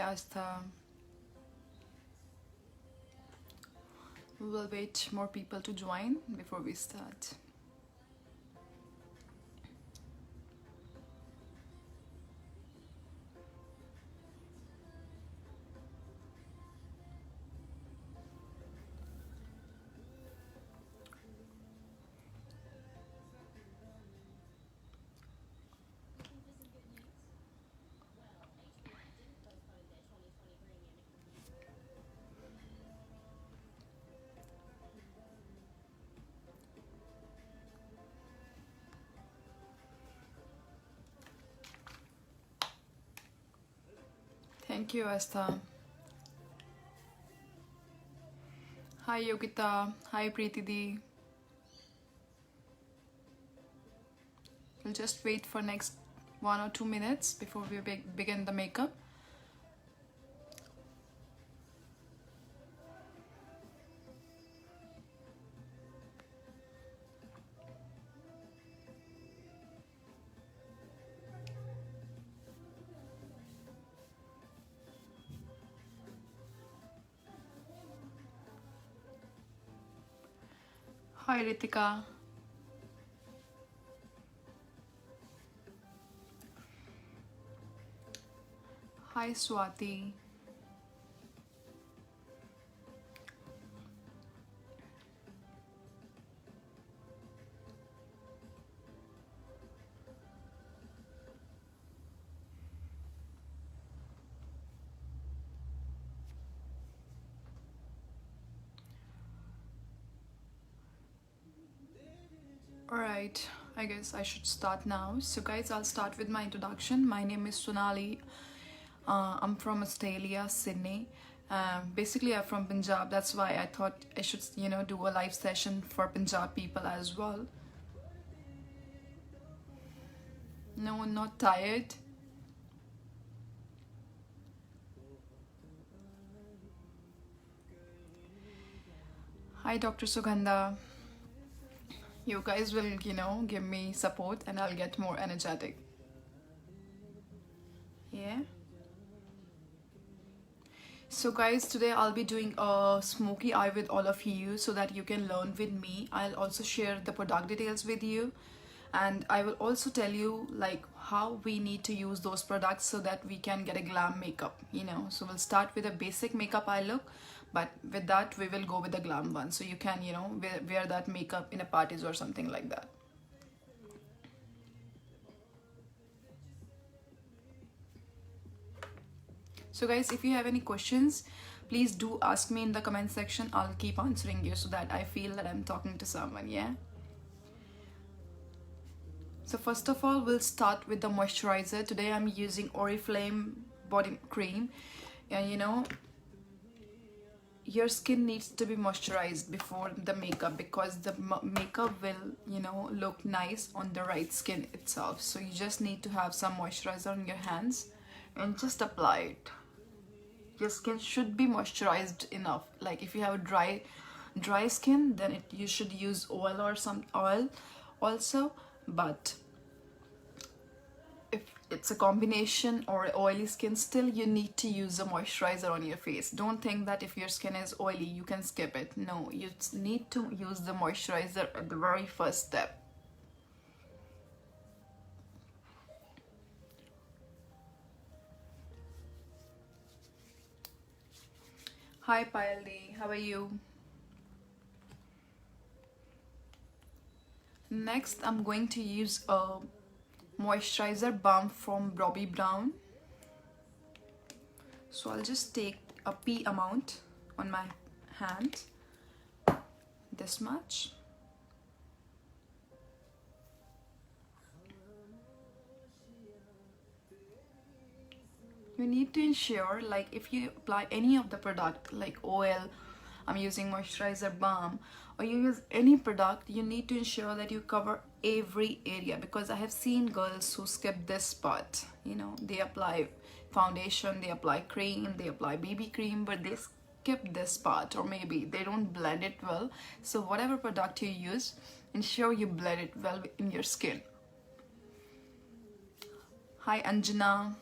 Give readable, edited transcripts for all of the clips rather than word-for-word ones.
Astha. We will wait more people to join before we start. Thank you, Astha. Hi, Yogita. Hi, Preeti Di. We'll just wait for next 1 or 2 minutes before we begin the makeup. Hi, Ritika. Hi, Swati. Alright, I guess I should start now. So, guys, I'll start with my introduction. My name is Sonali. I'm from Australia, Sydney. Basically, I'm from Punjab. That's why I thought I should, do a live session for Punjab people as well. No, not tired. Hi, Dr. Sugandha. You guys will, give me support and I'll get more energetic. Yeah. So guys, today I'll be doing a smoky eye with all of you so that you can learn with me. I'll also share the product details with you, and I will also tell you like how we need to use those products so that we can get a glam makeup, So we'll start with a basic makeup eye look, but with that we will go with the glam one, so you can, wear that makeup in a parties or something like that. So guys, if you have any questions, please do ask me in the comment section. I'll keep answering you so that I feel that I'm talking to someone, yeah? So first of all, we'll start with the moisturizer. Today I'm using Oriflame body cream. And your skin needs to be moisturized before the makeup, because the makeup will, look nice on the right skin itself. So you just need to have some moisturizer on your hands and just apply it. Your skin should be moisturized enough. Like if you have a dry skin, then you should use oil or some oil also. But if it's a combination or oily skin, still you need to use a moisturizer on your face. Don't think that if your skin is oily you can skip it. No, you need to use the moisturizer at the very first step. Hi Payaldi, how are you? Next, I'm going to use a moisturizer balm from Bobbi Brown. So I'll just take a pea amount on my hand, this much. You need to ensure, like if you apply any of the product like oil, I'm using moisturizer balm, or you use any product, you need to ensure that you cover every area, because I have seen girls who skip this part. They apply foundation, they apply cream, they apply BB cream, but they skip this part, or maybe they don't blend it well. So whatever product you use, ensure you blend it well in your skin. Hi Anjana.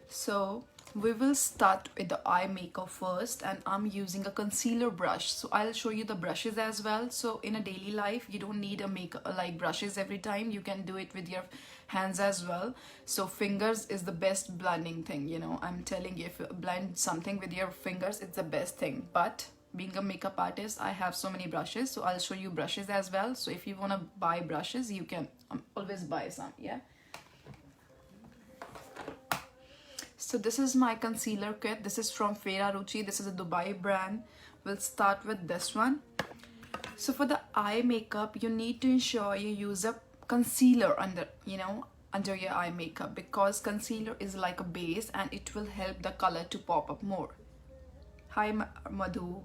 So we will start with the eye makeup first, and I'm using a concealer brush. So I'll show you the brushes as well. So in a daily life, you don't need a makeup like brushes every time. You can do it with your hands as well. So fingers is the best blending thing, you know. I'm telling you, if you blend something with your fingers, it's the best thing. But being a makeup artist, I have so many brushes, so I'll show you brushes as well. So if you want to buy brushes, you can always buy some. Yeah. So this is my concealer kit. This is from Fera Ruchi. This is a Dubai brand. We'll start with this one. So for the eye makeup, you need to ensure you use a concealer under, you know, under your eye makeup, because concealer is like a base and it will help the color to pop up more. Hi Madhu.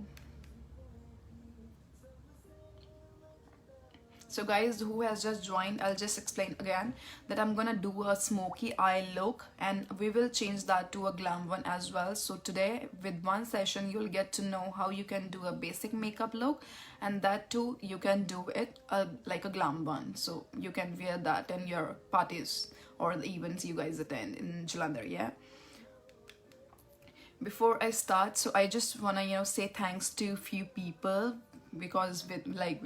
So guys who has just joined, I'll just explain again that I'm gonna do a smoky eye look, and we will change that to a glam one as well. So today with one session you'll get to know how you can do a basic makeup look, and that too you can do it like a glam one. So you can wear that in your parties or the events you guys attend in Jalandhar. Yeah. Before I start, so I just wanna, you know, say thanks to few people, because with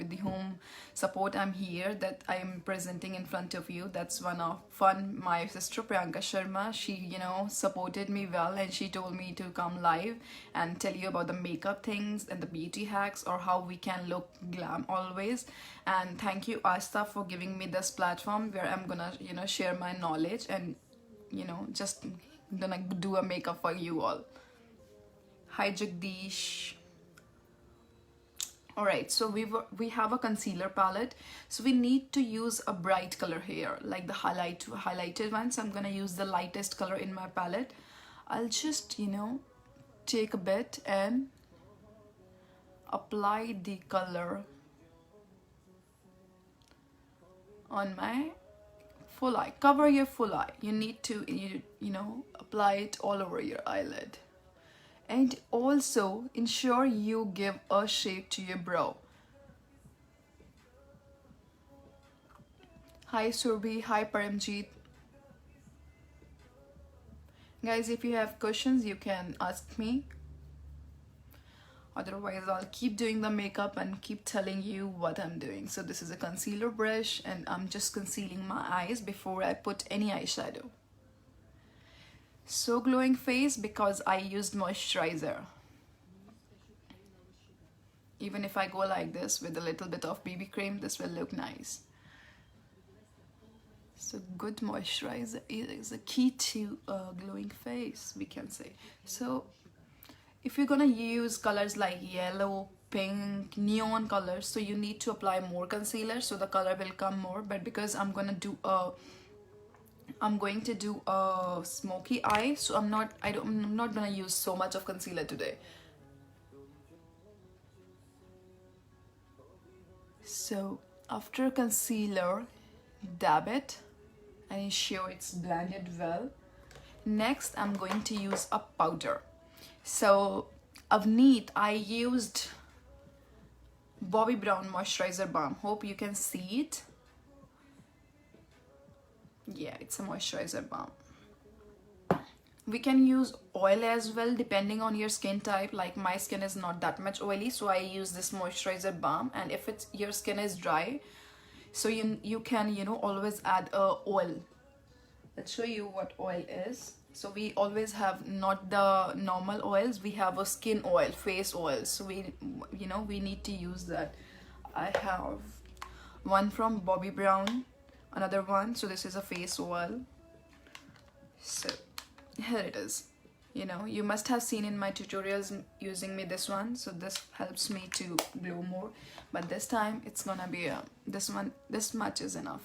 the home support I'm here, that I'm presenting in front of you. That's one of fun. My sister Priyanka Sharma, she, you know, supported me well, and she told me to come live and tell you about the makeup things and the beauty hacks, or how we can look glam always. And thank you Asta for giving me this platform where I'm gonna, you know, share my knowledge and, you know, just gonna do a makeup for you all. Hi Jagdish. Alright, so we have a concealer palette. So we need to use a bright color here, like the highlighted one. So I'm gonna use the lightest color in my palette. I'll just, you know, take a bit and apply the color on my full eye. Cover your full eye. You need to, you know, apply it all over your eyelid. And also ensure you give a shape to your brow. Hi Surbhi, hi Paramjeet. Guys, if you have questions, you can ask me. Otherwise, I'll keep doing the makeup and keep telling you what I'm doing. So this is a concealer brush, and I'm just concealing my eyes before I put any eyeshadow. So glowing face because I used moisturizer. Even if I go like this with a little bit of BB cream, this will look nice. So good moisturizer is a key to a glowing face, we can say. So if you're gonna use colors like yellow, pink, neon colors, so you need to apply more concealer so the color will come more. But because I'm going to do a smoky eye, so I'm not gonna use so much of concealer today. So after concealer, dab it and ensure it's blended well. Next, I'm going to use a powder. So Avneet, I used Bobbi Brown moisturizer balm. Hope you can see it. Yeah, it's a moisturizer balm. We can use oil as well depending on your skin type. Like my skin is not that much oily, so I use this moisturizer balm. And if it's your skin is dry, so you can, you know, always add oil. Let's show you what oil is. So we always have not the normal oils, we have a skin oil, face oil. So we need to use that. I have one from Bobbi Brown, another one. So this is a face oil. So here it is. You know, you must have seen in my tutorials using me this one. So this helps me to glow more. But this time it's gonna be this one. This much is enough.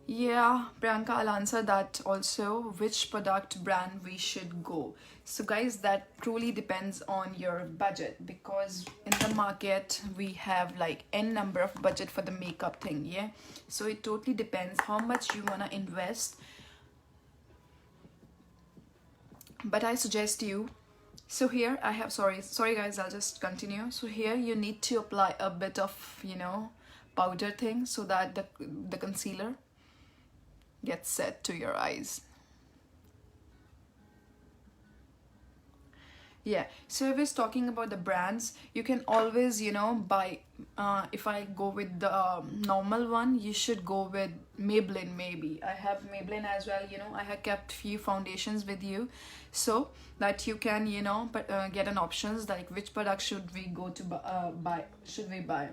Yeah, Priyanka, I'll answer that also. Which product brand we should go? So guys, that truly depends on your budget, because in the market we have like n number of budget for the makeup thing. Yeah, so it totally depends how much you wanna invest. But I suggest you, so here I have, sorry guys, I'll just continue. So here you need to apply a bit of, you know, powder thing, so that the concealer, get set to your eyes. Yeah, so if it's talking about the brands, you can always, buy. If I go with the normal one, you should go with Maybelline. Maybe I have Maybelline as well. I have kept few foundations with you, so that you can, but get an options like which product should we go to buy. Should we buy?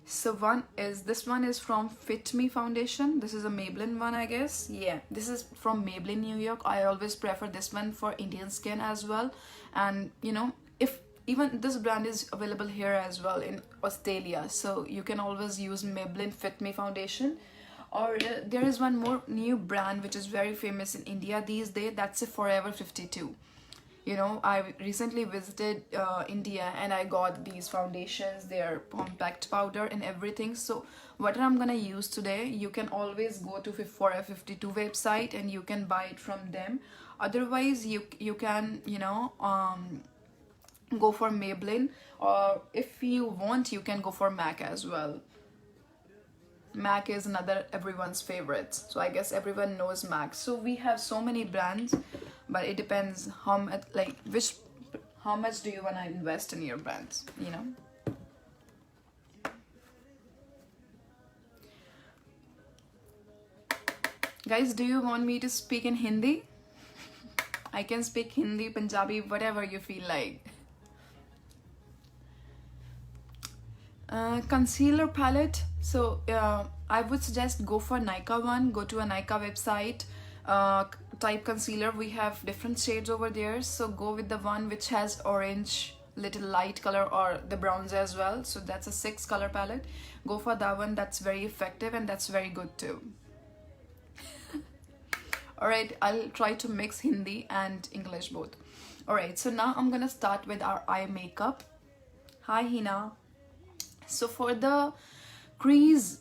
So this one is from Fit Me Foundation. This is a Maybelline one, I guess. Yeah, this is from Maybelline New York. I always prefer this one for Indian skin as well. And if even this brand is available here as well in Australia, so you can always use Maybelline Fit Me Foundation. Or there is one more new brand which is very famous in India these days. That's a Forever 52. I recently visited India, and I got these foundations, their compact powder and everything. So what I'm gonna use today, you can always go to Forever 52 website and you can buy it from them. Otherwise you can go for Maybelline, or if you want you can go for MAC as well. MAC is another everyone's favorite, so I guess everyone knows MAC. So we have so many brands, but it depends how much, how much do you want to invest in your brands. Guys, do you want me to speak in Hindi? I can speak Hindi, Punjabi, whatever you feel like. Concealer palette. So I would suggest go for Nykaa one. Go to a Nykaa website, type concealer. We have different shades over there, so go with the one which has orange, little light color, or the browns as well. So that's a 6 color palette. Go for that one. That's very effective and that's very good too. Alright, I'll try to mix Hindi and English both. Alright, so now I'm gonna start with our eye makeup. Hi Hina. So for the crease,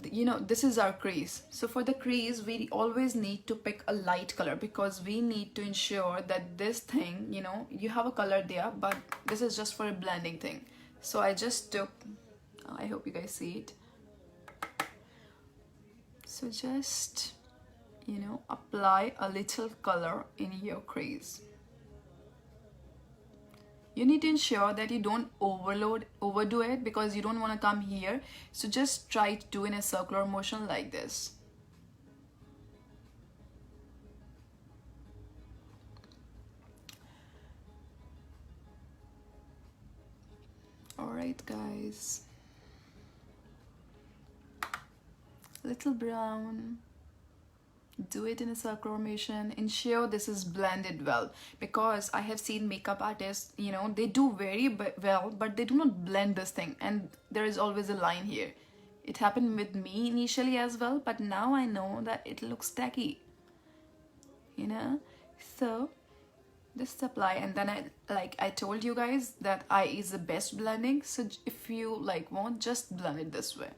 this is our crease. So for the crease, we always need to pick a light color, because we need to ensure that this thing, you have a color there, but this is just for a blending thing. So I just took, I hope you guys see it. So just, apply a little color in your crease. You need to ensure that you don't overdo it, because you don't want to come here. So just try to do in a circular motion like this. Alright guys. Little brown. Do it in a circular motion. Ensure this is blended well, because I have seen makeup artists, they do very well, but they do not blend this thing, and there is always a line here. It happened with me initially as well, but now I know that it looks tacky, so just apply. And then I told you guys that eye is the best blending, so if you want, just blend it this way.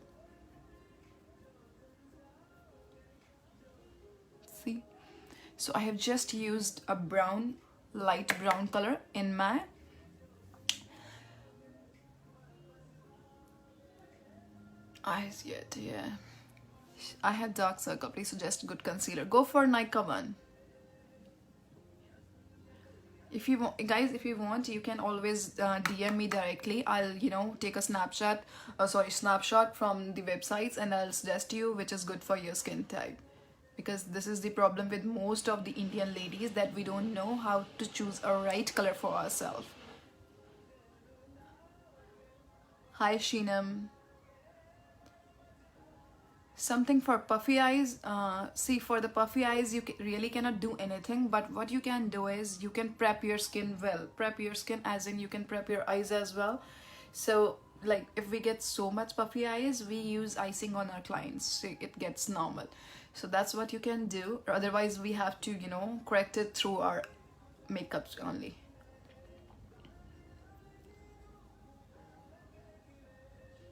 So I have just used a light brown color in my eyes yet. Yeah, I had dark circle. Please suggest good concealer. Go for Nykaa one. If you want, guys, you can always DM me directly. I'll take a snapshot from the websites, and I'll suggest you which is good for your skin type. Because this is the problem with most of the Indian ladies, that we don't know how to choose a right color for ourselves. Hi Sheenam. Something for puffy eyes. See, for the puffy eyes, you really cannot do anything, but what you can do is you can prep your skin well. Prep your skin as in you can prep your eyes as well. So if we get so much puffy eyes, we use icing on our clients, so it gets normal. So that's what you can do. Otherwise we have to correct it through our makeups only.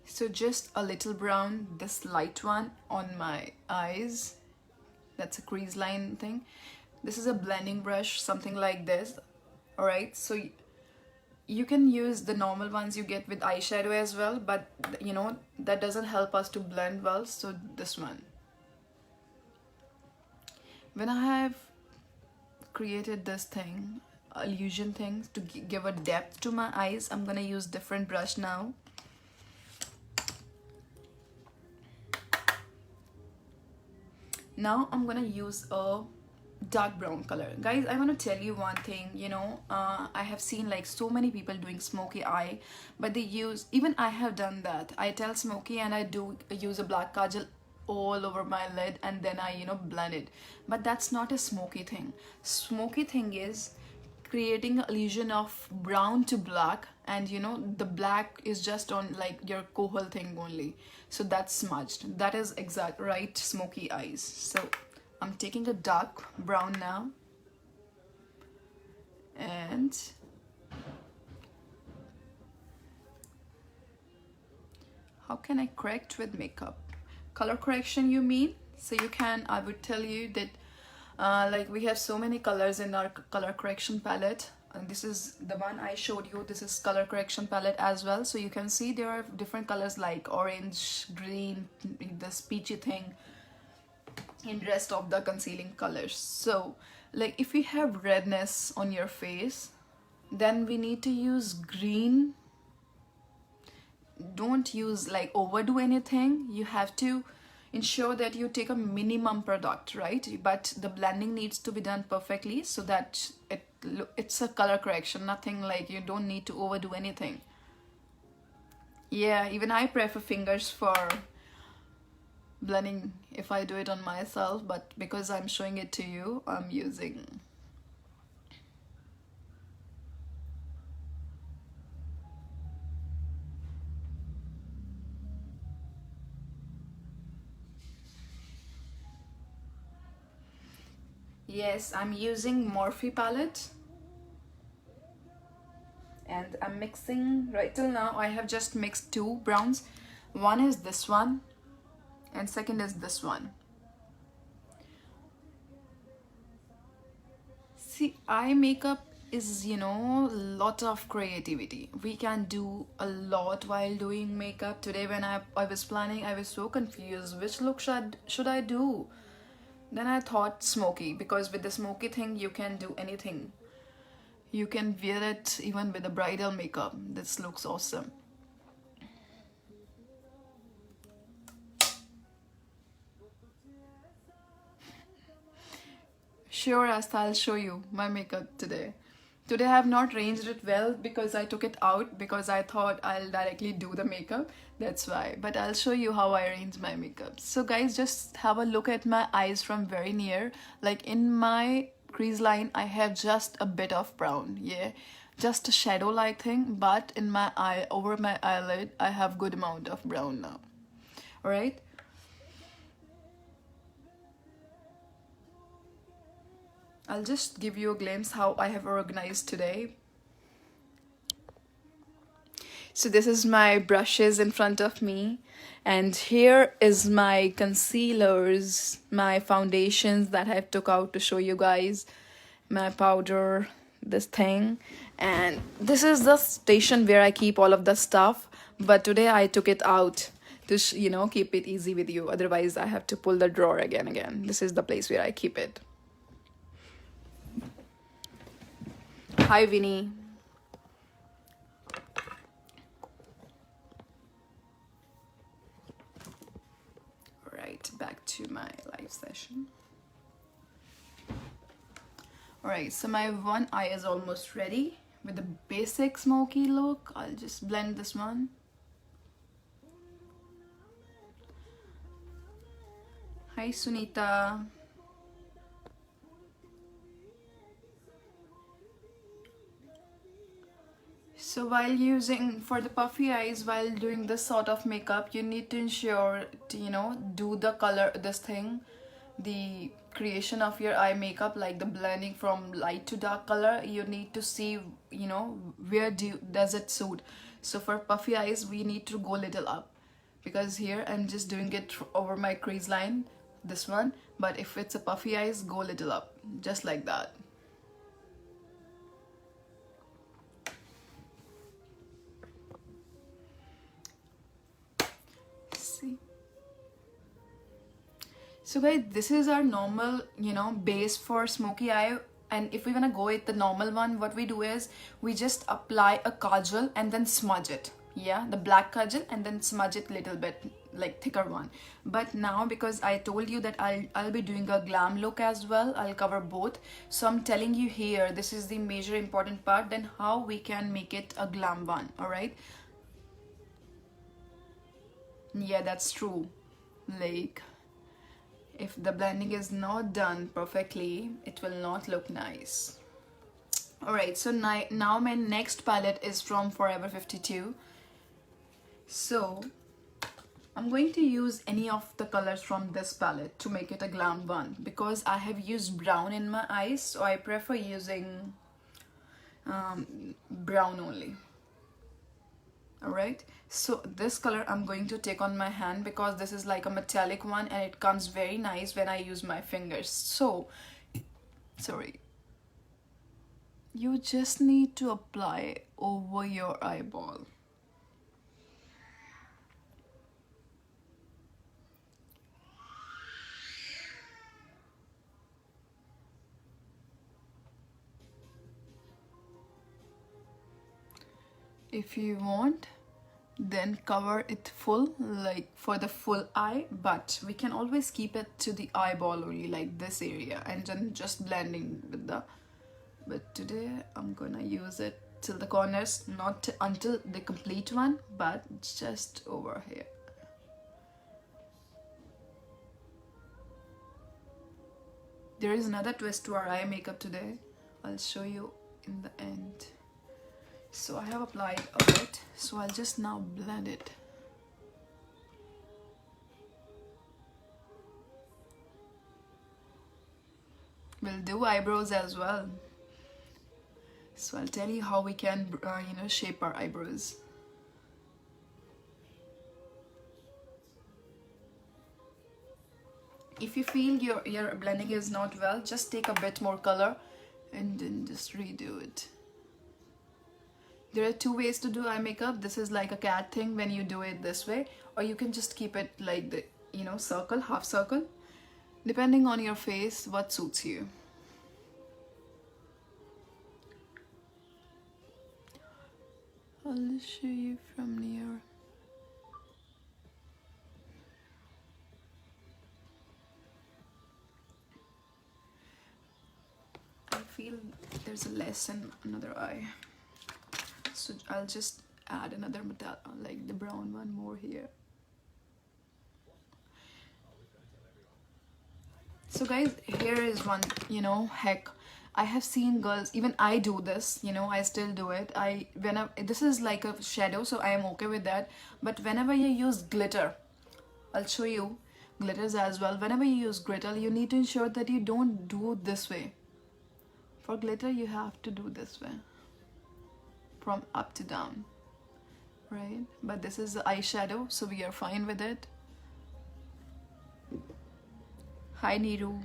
So just a little brown, this light one on my eyes. That's a crease line thing. This is a blending brush, something like this. Alright, so you can use the normal ones you get with eyeshadow as well, but that doesn't help us to blend well, so this one. When I have created this thing, illusion thing, to give a depth to my eyes, I'm gonna use different brush now. Now I'm gonna use a dark brown color. Guys, I want to tell you one thing, you know, I have seen like so many people doing smoky eye, but they use, even I have done that. I tell smoky and I do use a black kajal all over my lid, and then I, you know, blend it. But that's not a smoky thing. Smoky thing is creating an illusion of brown to black, and you know the black is just on like your kohol thing only, so that's smudged. That is exact right smoky eyes. So I'm taking a dark brown now, and how can I correct with makeup? Color correction, you mean? So you can, I would tell you that like we have so many colors in our color correction palette, and this is the one I showed you. This is color correction palette as well, so you can see there are different colors like orange, green, this peachy thing in rest of the concealing colors. So like if we have redness on your face, then we need to use green. Don't use like overdo anything. You have to ensure that you take a minimum product, right? But the blending needs to be done perfectly so that it's a color correction. Nothing like, you don't need to overdo anything. Yeah, even I prefer fingers for blending if I do it on myself, but because I'm showing it to you, I'm using. Yes, I'm using Morphe palette, and I'm mixing. Right till now I have just mixed two browns. One is this one and second is this one. See, eye makeup is, you know, lot of creativity. We can do a lot while doing makeup. Today when I was planning, I was so confused which look should I do. Then I thought smoky, because with the smoky thing you can do anything. You can wear it even with the bridal makeup. This looks awesome. Sure, Asta, I'll show you my makeup today. Today I have not arranged it well because I took it out because I thought I'll directly do the makeup. That's why. But I'll show you how I arrange my makeup. So guys, just have a look at my eyes from very near. Like in my crease line, I have just a bit of brown. Yeah, just a shadow like thing. But in my eye, over my eyelid, I have good amount of brown now. Alright. I'll just give you a glimpse how I have organized today. So this is my brushes in front of me, and here is my concealers, my foundations that I've took out to show you guys, my powder, this thing, and this is the station where I keep all of the stuff, but today I took it out to you know, keep it easy with you. Otherwise I have to pull the drawer again. This is the place where I keep it. Hi, Vinny. Right, back to my live session. Alright, so my one eye is almost ready with the basic smoky look. I'll just blend this one. Hi, Sunita. So while using, for the puffy eyes, while doing this sort of makeup, you need to ensure to, you know, do the color, this thing, the creation of your eye makeup, like the blending from light to dark color. You need to see, you know, where does it suit. So for puffy eyes, we need to go a little up, because here I'm just doing it over my crease line, this one. But if it's a puffy eyes, go a little up, just like that. So guys, this is our normal, base for smoky eye. And if we wanna go with the normal one, what we do is we just apply a kajal and then smudge it. Yeah, the black kajal, and then smudge it little bit, like thicker one. But now, because I told you that I'll be doing a glam look as well, I'll cover both. So I'm telling you here, this is the major important part, then how we can make it a glam one. All right. Yeah, that's true. Like, if the blending is not done perfectly, it will not look nice. Alright, so now my next palette is from Forever 52. So I'm going to use any of the colors from this palette to make it a glam one, because I have used brown in my eyes, so I prefer using brown only. Alright, so this color I'm going to take on my hand, because this is like a metallic one and it comes very nice when I use my fingers. So, sorry, you just need to apply over your eyeball. If you want, then cover it full, like for the full eye, but we can always keep it to the eyeball only, like this area, and then just blending with the, but today I'm gonna use it till the corners, not until the complete one, but just over here. There is another twist to our eye makeup today, I'll show you in the end. So I have applied a bit, so I'll just now blend it. We'll do eyebrows as well. So I'll tell you how we can, shape our eyebrows. If you feel your blending is not well, just take a bit more color and then just redo it. There are two ways to do eye makeup. This is like a cat thing when you do it this way, or you can just keep it like the, circle, half circle, depending on your face, what suits you. I'll show you from near. I feel there's a less in another eye. So I'll just add another metal, like the brown one, more here. So guys, here is one, hack. I have seen girls, even I do this, I still do it. This is like a shadow, so I am okay with that. But whenever you use glitter, I'll show you glitters as well. Whenever you use glitter, you need to ensure that you don't do this way. For glitter, you have to do this way, from up to down, right? But this is the eyeshadow, so we are fine with it. Hi Niru.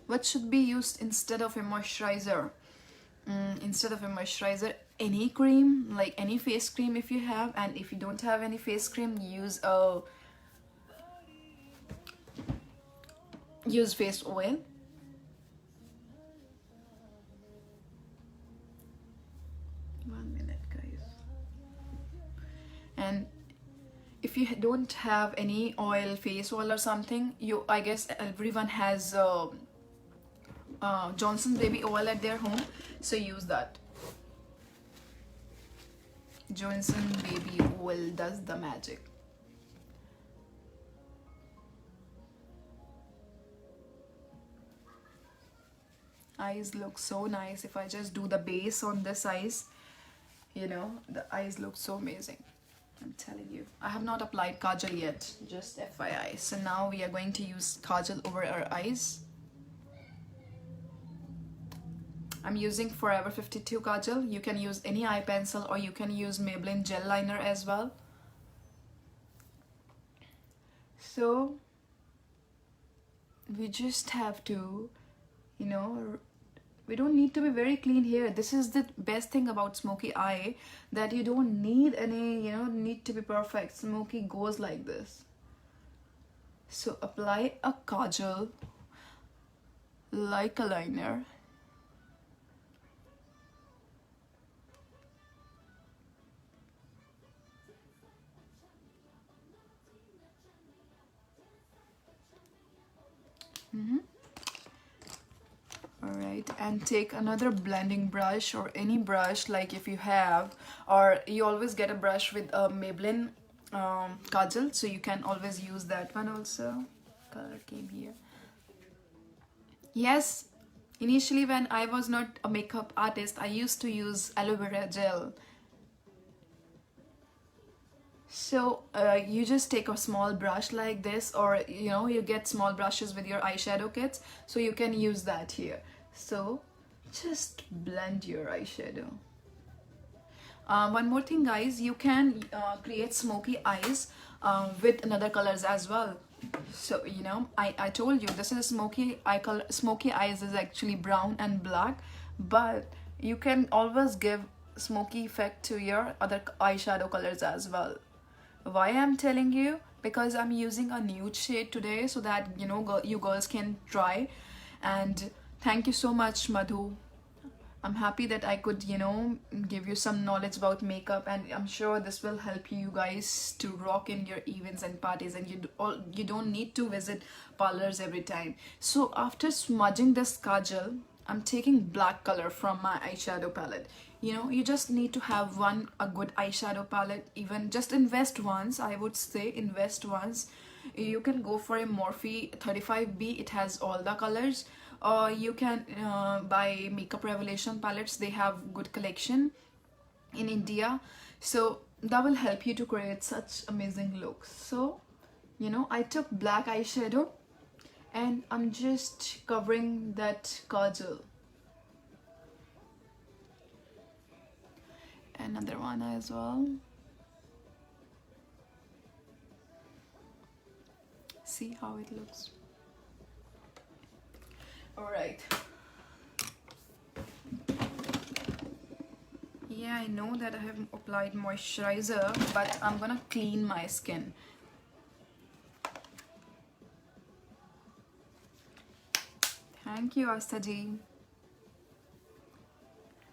What should be used instead of a moisturizer? Instead of a moisturizer, any cream, like any face cream if you have, and if you don't have any face cream, use face oil. And if you don't have any oil, face oil or something, I guess everyone has Johnson's baby oil at their home, so use that. Johnson baby oil does the magic. Eyes look so nice. If I just do the base on this eyes, the eyes look so amazing. I'm telling you. I have not applied kajal yet, just FYI. So now we are going to use kajal over our eyes. I'm using Forever 52 kajal. You can use any eye pencil, or you can use Maybelline gel liner as well. So we just have to, we don't need to be very clean here. This is the best thing about smoky eye, that you don't need any, need to be perfect. Smoky goes like this. So apply a kajal like a liner. Alright, and take another blending brush or any brush, like if you have, or you always get a brush with a Maybelline kajal, so you can always use that one also. Color came here. Yes, initially when I was not a makeup artist, I used to use aloe vera gel. So you just take a small brush like this, or you get small brushes with your eyeshadow kits, so you can use that here. So just blend your eyeshadow. One more thing, guys, you can create smoky eyes with another colors as well. So I told you this is smoky eye color. Smoky eyes is actually brown and black, but you can always give smoky effect to your other eyeshadow colors as well. Why I'm telling you? Because I'm using a nude shade today, so that you girls can try. And thank you so much, Madhu. I'm happy that I could give you some knowledge about makeup, and I'm sure this will help you guys to rock in your events and parties, and you don't need to visit parlors every time. So after smudging this kajal, I'm taking black color from my eyeshadow palette. You just need to have a good eyeshadow palette. Even just invest once, I would say invest once. You can go for a Morphe 35B, it has all the colors, or you can buy Makeup Revelation palettes. They have good collection in India, so that will help you to create such amazing looks. So I took black eyeshadow and I'm just covering that kajal. Another one as well. See how it looks. All right. Yeah, I know that I have applied moisturizer, but I'm gonna clean my skin. Thank you, Astaji.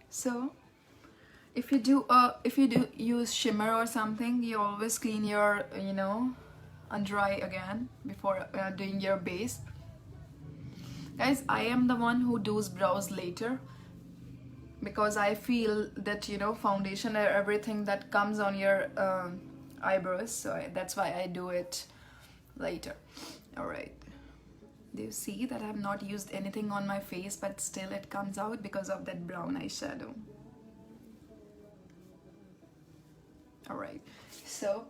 So if you do use shimmer or something, you always clean your under eye again before doing your base. Guys, I am the one who does brows later, because I feel that foundation or everything that comes on your eyebrows, so that's why I do it later. All right, do you see that I have not used anything on my face, but still it comes out because of that brown eyeshadow. All right, so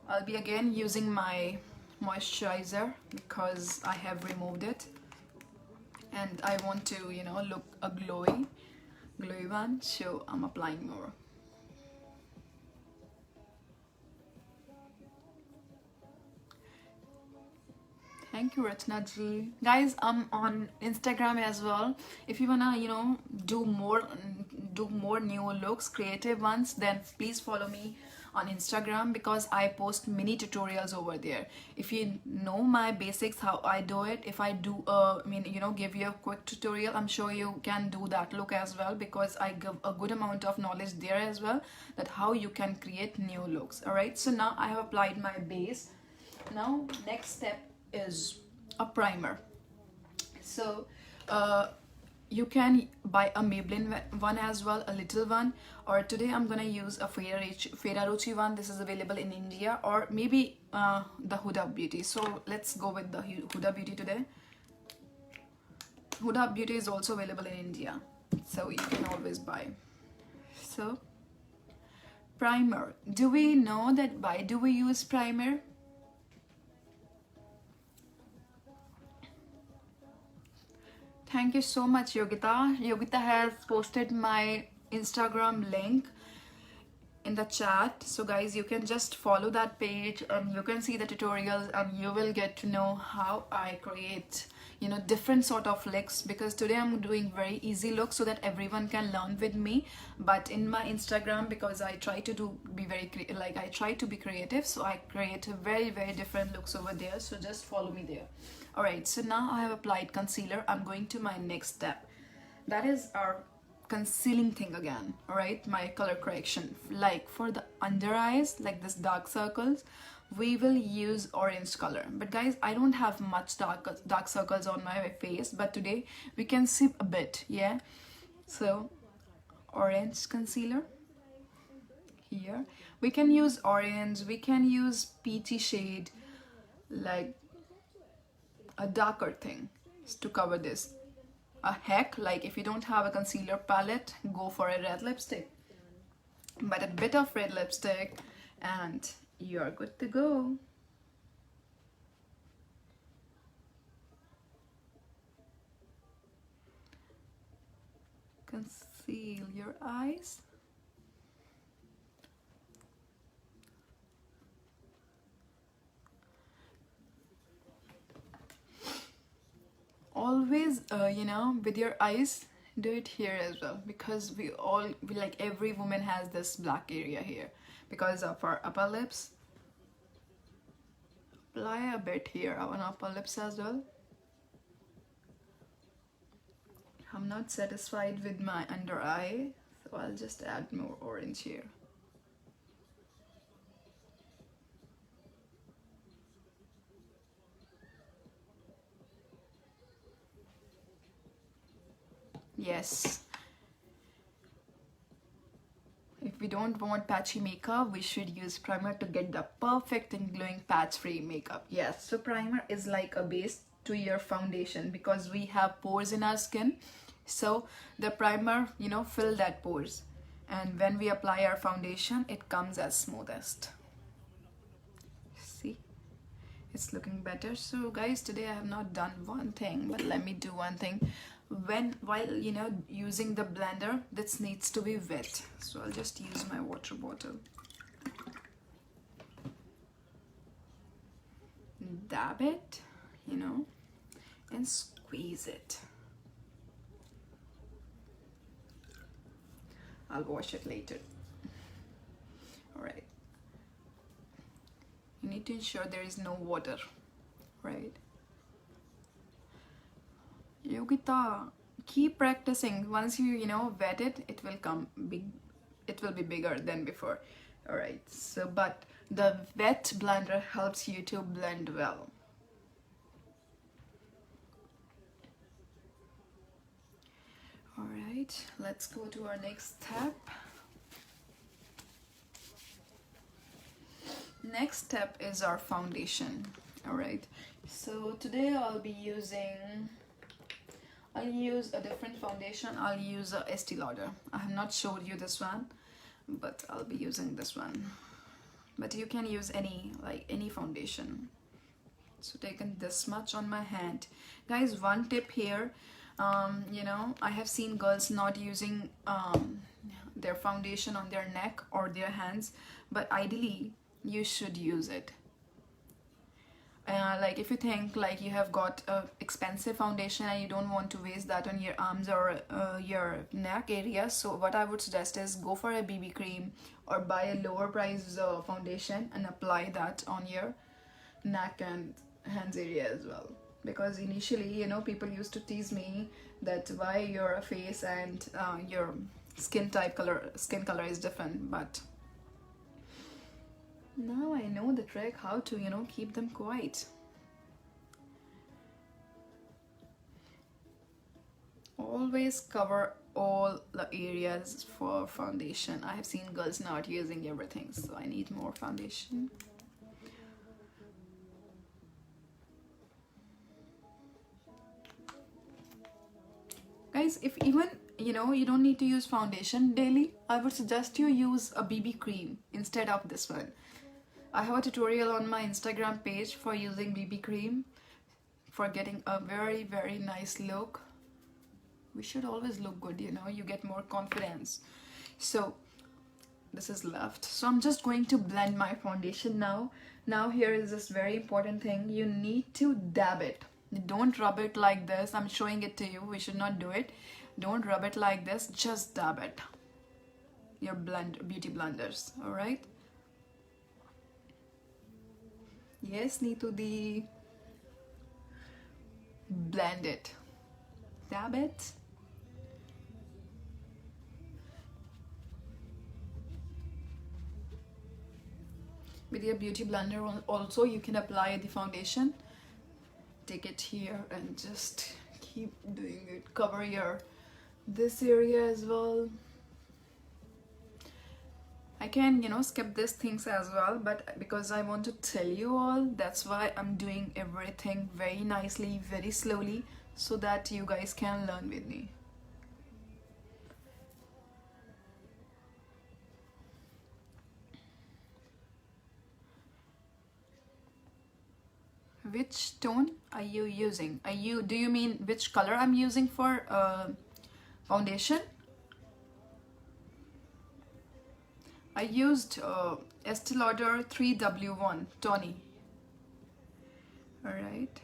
I'll be again using my moisturizer because I have removed it and I want to look a glowy one, so I'm applying more. Thank you, Rachna ji. Guys, I'm on Instagram as well. If you wanna do more new looks, creative ones, then please follow me on Instagram, because I post mini tutorials over there. If you know my basics, how I do it, if I do give you a quick tutorial, I'm sure you can do that look as well, because I give a good amount of knowledge there as well, that how you can create new looks. All right, so now I have applied my base. Now next step is a primer. So you can buy a Maybelline one as well, a little one, or today I'm gonna use a Ferrari one. This is available in India, or maybe the Huda Beauty. So let's go with the Huda Beauty today. Huda Beauty is also available in India, so you can always buy. So primer, do we know that why do we use primer? Thank you so much, Yogita. Yogita has posted my Instagram link in the chat, so guys, you can just follow that page and you can see the tutorials and you will get to know how I create, you know, different sort of looks, because today I'm doing very easy looks so that everyone can learn with me. But in my Instagram, because I try to I try to be creative, so I create very different looks over there, so just follow me there. All right, so now I have applied concealer. I'm going to my next step, that is our concealing thing again. All right, my color correction, like for the under eyes, like this dark circles, we will use orange color. But guys, I don't have much dark circles on my face, but today we can see a bit, yeah. So orange concealer here, we can use orange, we can use peachy shade, like a darker thing to cover this. A heck, like if you don't have a concealer palette, go for a red lipstick, but a bit of red lipstick and you're good to go. Conceal your eyes. Always you know, with your eyes, do it here as well, because we like every woman has this black area here because of our upper lips. Apply a bit here on upper lips as well. I'm not satisfied with my under eye, so I'll just add more orange here. Yes. If we don't want patchy makeup, we should use primer to get the perfect and glowing patch-free makeup. Yes, so primer is like a base to your foundation, because we have pores in our skin. So the primer, you know, fill that pores. And when we apply our foundation, it comes as smoothest. See? It's looking better. So guys, today I have not done one thing, but let me do one thing. While you know, using the blender, this needs to be wet, so I'll just use my water bottle, dab it, you know, and squeeze it. I'll wash it later. All right, you need to ensure there is no water, right? Yogita, keep practicing. Once you know, wet it, it will come big, it will be bigger than before. All right, so but the wet blender helps you to blend well. All right, let's go to our next step. Next step is our foundation. All right, so today I'll use a different foundation. I'll use a Estee Lauder. I have not showed you this one, but I'll be using this one. But you can use any foundation. So taking this much on my hand. Guys, one tip here, you know, I have seen girls not using their foundation on their neck or their hands, but ideally you should use it. Like if you think like you have got a expensive foundation and you don't want to waste that on your arms or your neck area, so what I would suggest is go for a BB cream or buy a lower price foundation and apply that on your neck and hands area as well. Because initially, you know, people used to tease me that why your face and your skin color is different, but now I know the trick how to, you know, keep them quiet. Always cover all the areas for foundation. I have seen girls not using everything, so I need more foundation. Guys, if even, you know, you don't need to use foundation daily, I would suggest you use a BB cream instead of this one. I have a tutorial on my Instagram page for using BB cream for getting a very nice look. We should always look good, you know, you get more confidence. So this is left. So I'm just going to blend my foundation now. Now here is this very important thing. You need to dab it. Don't rub it like this. I'm showing it to you. We should not do it. Don't rub it like this. Just dab it. Your beauty blenders. All right. Yes, Neetu the blend it. Dab it. With your beauty blender also you can apply the foundation. Take it here and just keep doing it. Cover your this area as well. I can, you know, skip these things as well, but because I want to tell you all, that's why I'm doing everything very nicely, very slowly, so that you guys can learn with me. Which tone are you using? Do you mean which color I'm using for foundation? I used Estee Lauder 3W1 Tony. Alright.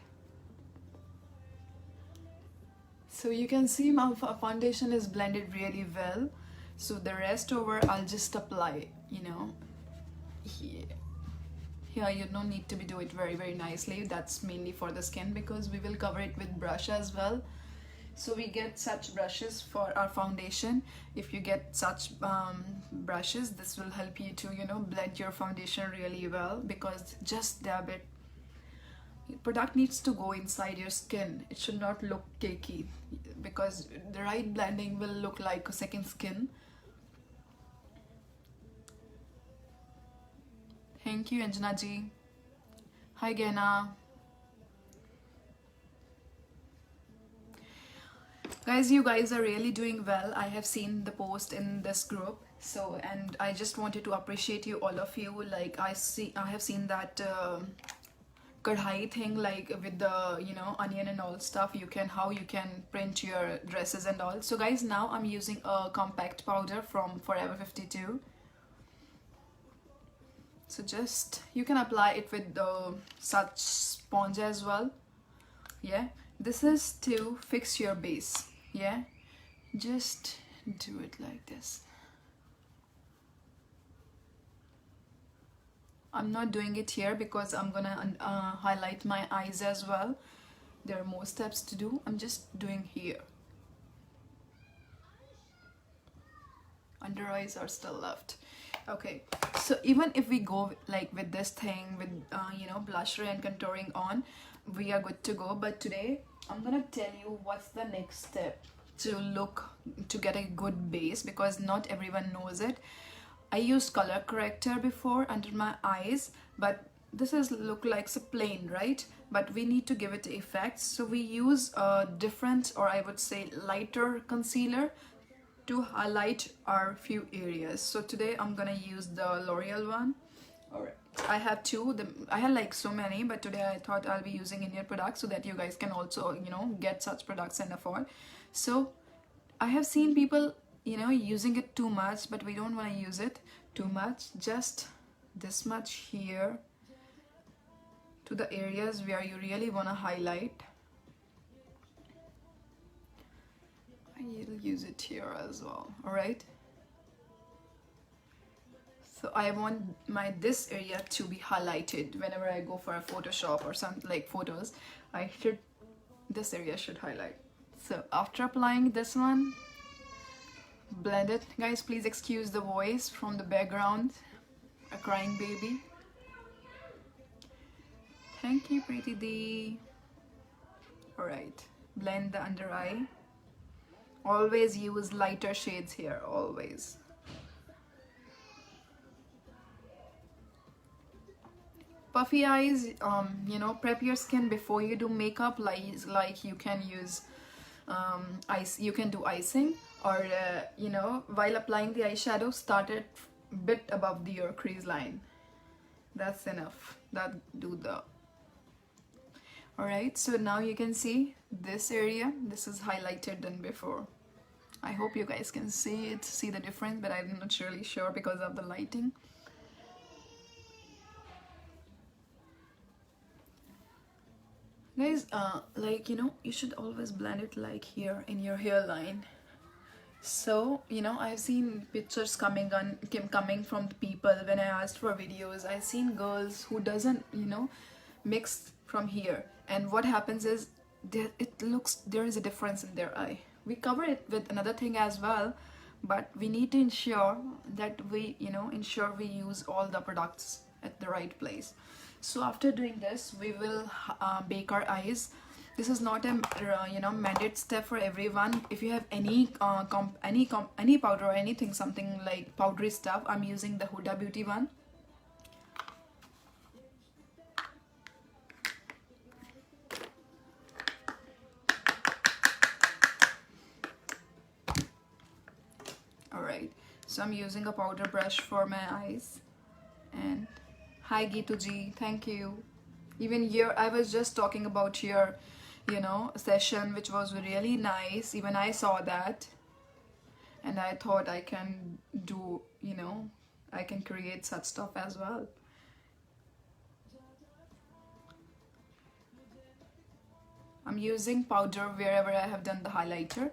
So you can see my foundation is blended really well. So the rest over I'll just apply, you know, here. Here you don't need to do it very nicely. That's mainly for the skin because we will cover it with brush as well. So we get such brushes for our foundation. If you get such brushes, this will help you to, you know, blend your foundation really well, because just dab it. Product needs to go inside your skin. It should not look cakey, because the right blending will look like a second skin. Thank you, Anjana ji. Hi, Gena. Guys, you guys are really doing well. I have seen the post in this group, so, and I just wanted to appreciate you, all of you. Like I have seen that kadhai thing, like with the, you know, onion and all stuff. How you can print your dresses and all. So guys, now I'm using a compact powder from Forever 52. So just, you can apply it with such sponge as well. Yeah, this is to fix your base. Yeah, just do it like this. I'm not doing it here because I'm gonna highlight my eyes as well. There are more steps to do. I'm just doing here. Under eyes are still left. Okay, so even if we go like with this thing with you know, blusher and contouring on, we are good to go. But today I'm gonna tell you what's the next step to get a good base, because not everyone knows it. I used color corrector before under my eyes, but this is look like a plain, right? But we need to give it effects, so we use a different, or I would say lighter concealer to highlight our few areas. So today I'm gonna use the L'Oreal one. Alright, I have two. I had like so many, but today I thought I'll be using Indian products so that you guys can also, you know, get such products and afford. So I have seen people, you know, using it too much, but we don't want to use it too much. Just this much here to the areas where you really want to highlight. I'll use it here as well. All right, so I want this area to be highlighted whenever I go for a Photoshop or something like photos. This area should highlight. So after applying this one, blend it. Guys, please excuse the voice from the background. A crying baby. Thank you, Pretty D. Alright, blend the under eye. Always use lighter shades here, always. Puffy eyes, you know, prep your skin before you do makeup. Like you can use ice, you can do icing, or you know, while applying the eyeshadow, start it a bit above your crease line. That's enough. Alright, so now you can see this area, this is highlighted than before. I hope you guys can see it, see the difference, but I'm not really sure because of the lighting. Guys, like, you know, you should always blend it like here in your hairline. So, you know, I've seen pictures coming from the people when I asked for videos. I've seen girls who doesn't, you know, mix from here, and what happens is there is a difference in their eye. We cover it with another thing as well, but we need to ensure that we, you know, ensure we use all the products at the right place. So after doing this, we will bake our eyes. This is not a you know, mandate step for everyone. If you have any any powder or anything, something like powdery stuff, I'm using the Huda Beauty one. Alright, so I'm using a powder brush for my eyes. And hi Gitu ji, thank you. Even here, I was just talking about your, you know, session, which was really nice. Even I saw that, and I thought I can do, you know, I can create such stuff as well. I'm using powder wherever I have done the highlighter.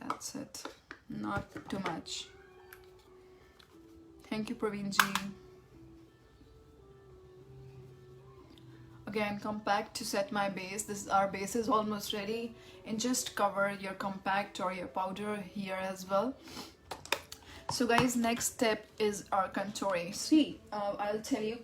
That's it, not too much. Thank you, Praveen ji. Again, compact to set my base. Our base is almost ready, and just cover your compact or your powder here as well. So guys, next step is our contouring. See, I'll tell you,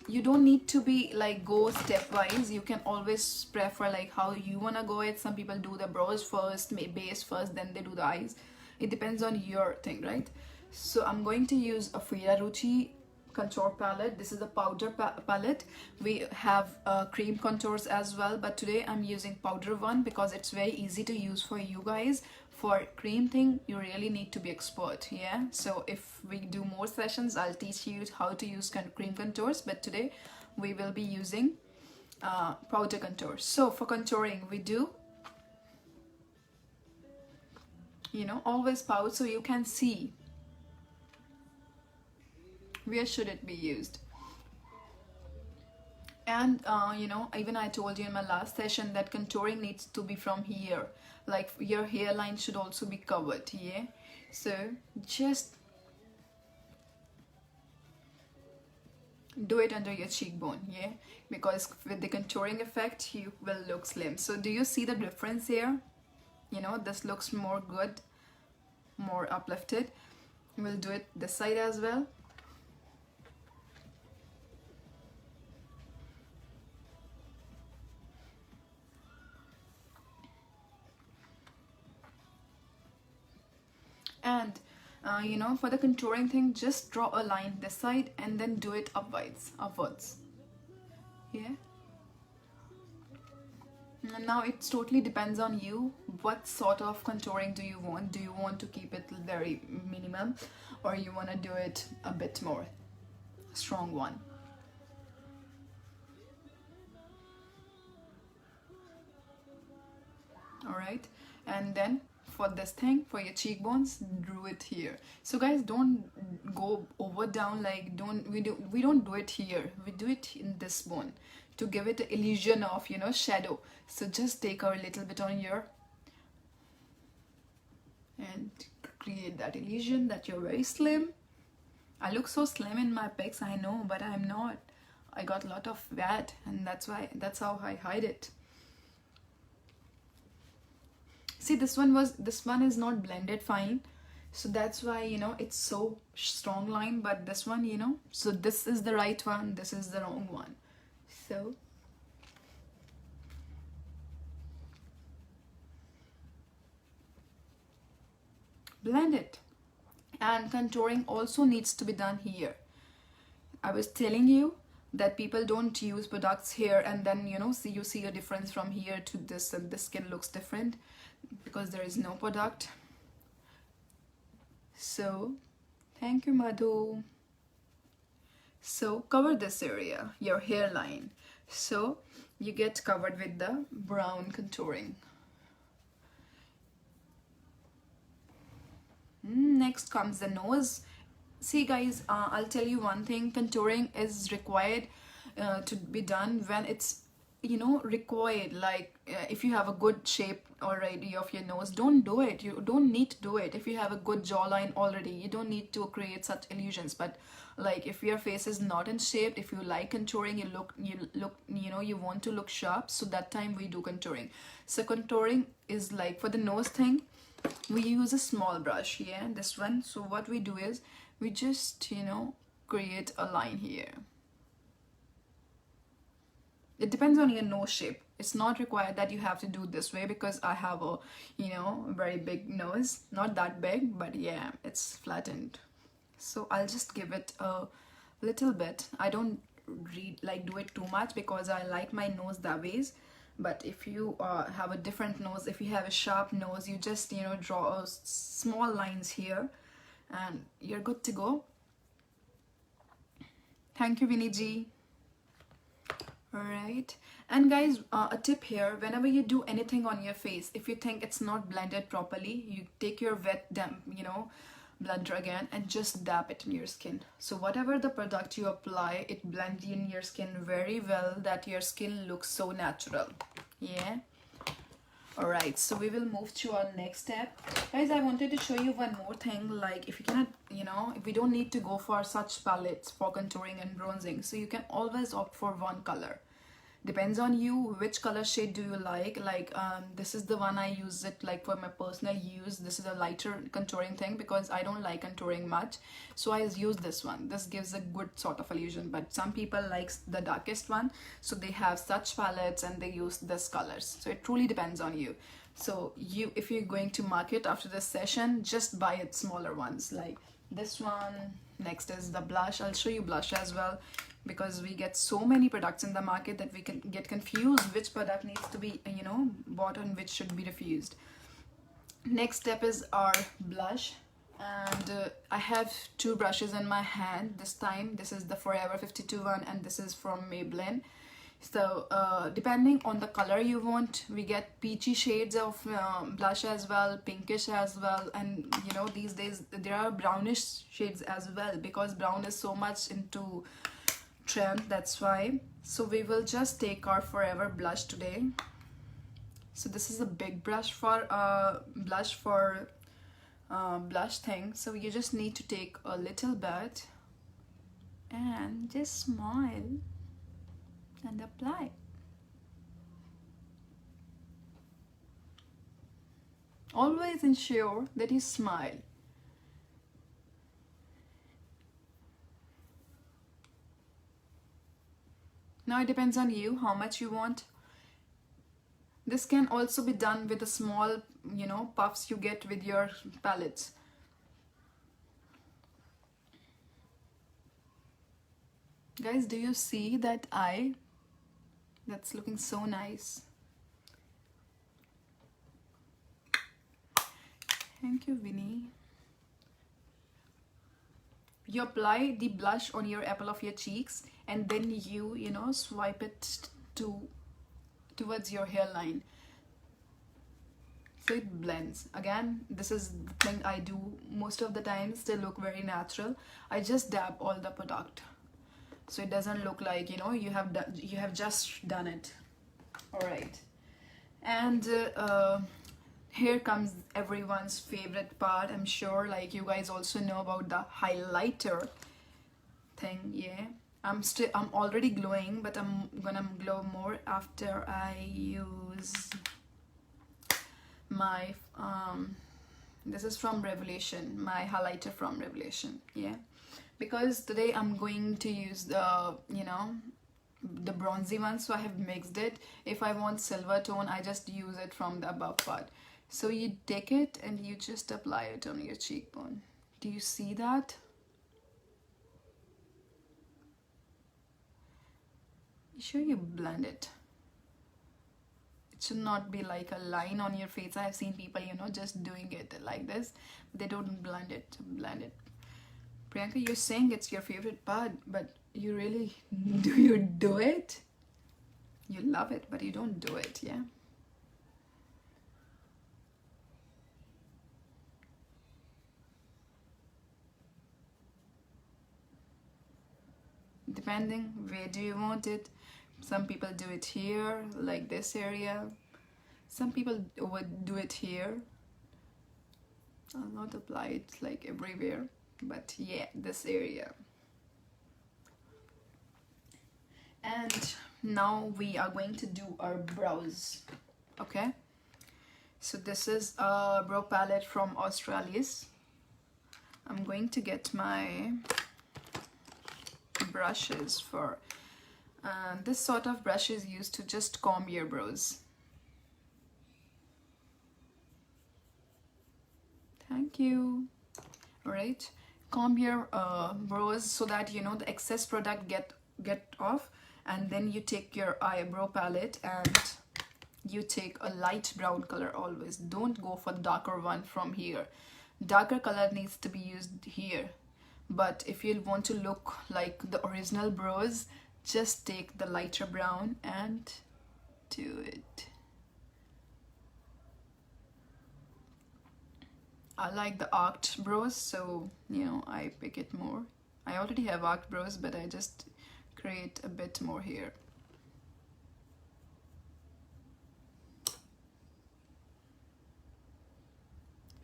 you don't need to be like go stepwise. You can always prefer like how you wanna go it. Some people do the brows first, base first, then they do the eyes. It depends on your thing, right? So I'm going to use a Frida Rucci contour palette. This is the powder palette. We have cream contours as well, but today I'm using powder one because it's very easy to use for you guys. For cream thing, you really need to be expert, yeah? So if we do more sessions, I'll teach you how to use cream contours, but today we will be using powder contours. So for contouring, we do, you know, always pout so you can see where should it be used. And you know, even I told you in my last session that contouring needs to be from here, like your hairline should also be covered, yeah? So just do it under your cheekbone, yeah? Because with the contouring effect, you will look slim. So do you see the difference here? You know, this looks more good, more uplifted. We'll do it this side as well. And you know, for the contouring thing, just draw a line this side and then do it upwards, yeah? And now it totally depends on you. What sort of contouring do you want? Do you want to keep it very minimum, or you want to do it a bit more strong one? All right, and then for this thing, for your cheekbones, do it here. So guys, don't go over down, like we don't do it here, we do it in this bone to give it the illusion of, you know, shadow. So just take a little bit on your and create that illusion that you're very slim. I look so slim in my pics, I know, but I'm not. I got a lot of fat, and that's how I hide it. See, this one is not blended fine, so that's why, you know, it's so strong line. But this one, you know, so this is the right one, this is the wrong one. So blend it. And contouring also needs to be done here. I was telling you that people don't use products here and then, you know, you see a difference from here to this, and the skin looks different because there is no product. So thank you, Madhu. So cover this area, your hairline. So you get covered with the brown contouring. Next comes the nose. See guys, I'll tell you one thing, contouring is required to be done when it's, you know, required. Like if you have a good shape already of your nose, don't do it. You don't need to do it. If you have a good jawline already, you don't need to create such illusions. But like if your face is not in shape, if you like contouring, you know, you want to look sharp, so that time we do contouring. So contouring is like for the nose thing, we use a small brush, yeah, this one. So what we do is we just, you know, create a line here. It depends on your nose shape. It's not required that you have to do this way, because I have a, you know, very big nose. Not that big, but yeah, it's flattened. So I'll just give it a little bit. I don't do it too much because I like my nose that ways. But if you have a different nose, if you have a sharp nose, you just, you know, draw small lines here and you're good to go. Thank you, Vinny G. Alright, and guys, a tip here, whenever you do anything on your face, if you think it's not blended properly, you take your wet damp, you know, blender again and just dab it in your skin. So whatever the product you apply, it blends in your skin very well, that your skin looks so natural. Yeah. Alright, so we will move to our next step. Guys, I wanted to show you one more thing. Like if you cannot, you know, if we don't need to go for such palettes for contouring and bronzing, so you can always opt for one color. Depends on you, which color shade do you like. This is the one I use it like for my personal use. This is a lighter contouring thing because I don't like contouring much, so I use this one. This gives a good sort of illusion, but some people likes the darkest one, so they have such palettes and they use this colors. So it truly depends on you. So you, if you're going to market after this session, just buy it smaller ones like this one. Next is the blush. I'll show you blush as well, because we get so many products in the market that we can get confused which product needs to be, you know, bought and which should be refused. Next step is our blush, and I have two brushes in my hand this time. This is the Forever 52 one and this is from Maybelline. So depending on the color you want, we get peachy shades of blush as well, pinkish as well, and you know, these days there are brownish shades as well, because brown is so much into trend, that's why. So we will just take our Forever blush today. So this is a big brush for blush thing. So you just need to take a little bit and just smile and apply. Always ensure that you smile. Now it depends on you how much you want. This can also be done with the small, you know, puffs you get with your palettes. Guys, do you see that eye? That's looking so nice. Thank you, Vinny. You apply the blush on your apple of your cheeks, and then you know, swipe it towards your hairline, so it blends. Again, this is the thing I do most of the times to look very natural. I just dab all the product, so it doesn't look like, you know, you have just done it. All right, and here comes everyone's favorite part. I'm sure like you guys also know about the highlighter thing. Yeah, I'm already glowing, but I'm gonna glow more after I use my this is from Revelation, my highlighter from Revelation. Yeah, because today I'm going to use the, you know, the bronzy one, so I have mixed it. If I want silver tone, I just use it from the above part. So you take it and you just apply it on your cheekbone. Do you see that? Be sure you blend it. It should not be like a line on your face. I have seen people, you know, just doing it like this. They don't blend it. Priyanka, you're saying it's your favorite part, but you really do it? You love it, but you don't do it, yeah? Depending where do you want it. Some people do it here, like this area. Some people would do it here. I'll not apply it like everywhere, but yeah, this area. And now we are going to do our brows. Okay, so this is a brow palette from Australis. I'm going to get my brushes for this sort of brush is used to just comb your brows. Thank you. All right, comb your brows so that you know the excess product get off, and then you take your eyebrow palette and you take a light brown color. Always don't go for the darker one from here. Darker color needs to be used here, but if you want to look like the original brows, just take the lighter brown and do it. I like the arched brows, so you know I pick it more. I already have arched brows, but I just create a bit more here.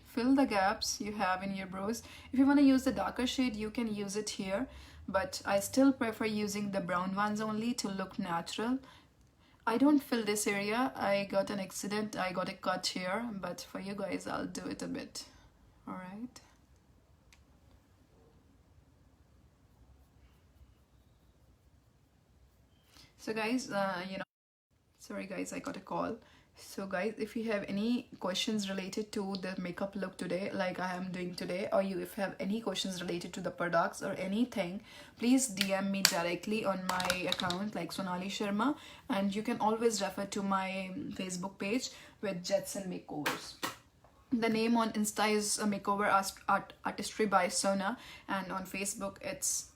Fill the gaps you have in your brows. If you want to use the darker shade, you can use it here, but I still prefer using the brown ones only to look natural. I don't fill this area. I got an accident. I got a cut here, but for you guys, I'll do it a bit. All right. So guys, you know, sorry guys, I got a call. So guys, if you have any questions related to the makeup look today, like I am doing today, or if you have any questions related to the products or anything, please DM me directly on my account like Sonali Sharma, and you can always refer to my Facebook page with Jetson Makeovers. The name on Insta is Makeover Artistry by Sona, and on Facebook it's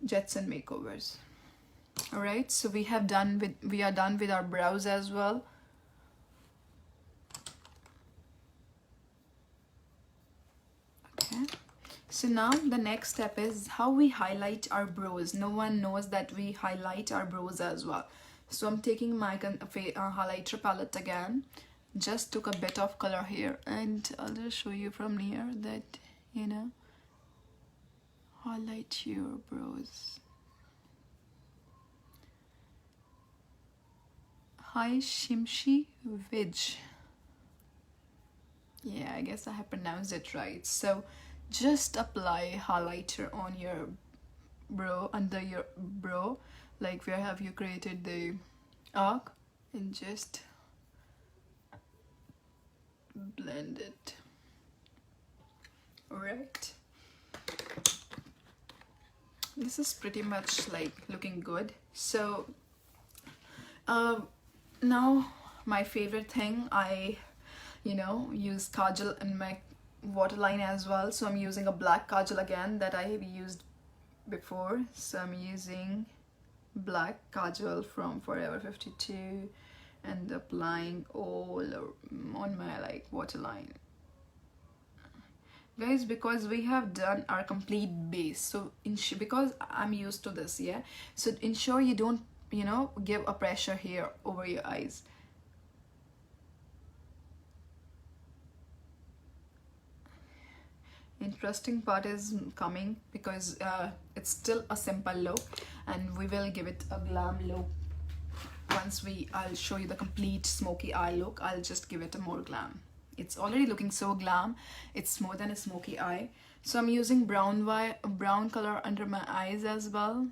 Jetson Makeovers. All right, so we are done with our brows as well. Okay, so now the next step is how we highlight our brows. No one knows that we highlight our brows as well. So I'm taking my highlighter palette again. Just took a bit of color here, and I'll just show you from near that, you know, highlight your brows. Hi Shimshi Vij. Yeah, I guess I have pronounced it right. So just apply highlighter on your brow, under your brow, like where have you created the arc, and just blend it. All right, this is pretty much like looking good. So now my favorite thing, I use kajal in my waterline as well. So I'm using a black kajal again that I have used before. So I'm using black kajal from Forever 52 and applying all on my like waterline. Guys, because we have done our complete base, so because I'm used to this, yeah, so ensure you don't give a pressure here over your eyes. Interesting part is coming, because it's still a simple look, and we will give it a glam look once I'll show you the complete smoky eye look. I'll just give it a more glam. It's already looking so glam. It's more than a smoky eye. So I'm using brown color under my eyes as well.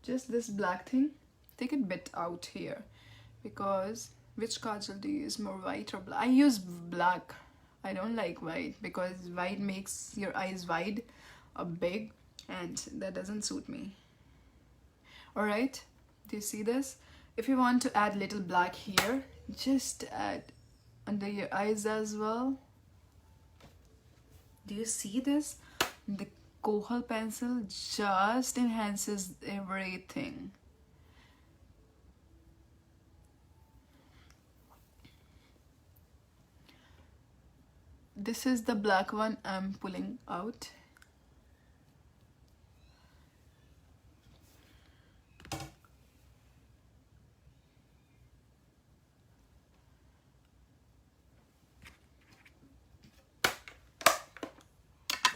Just this black thing, take it a bit out here, because which kajal do you use, more white or black? I use black. I don't like white because white makes your eyes wide or big, and that doesn't suit me. All right, Do you see this? If you want to add little black here, just add under your eyes as well. Do you see this? The kohl pencil just enhances everything. This is the black one I'm pulling out.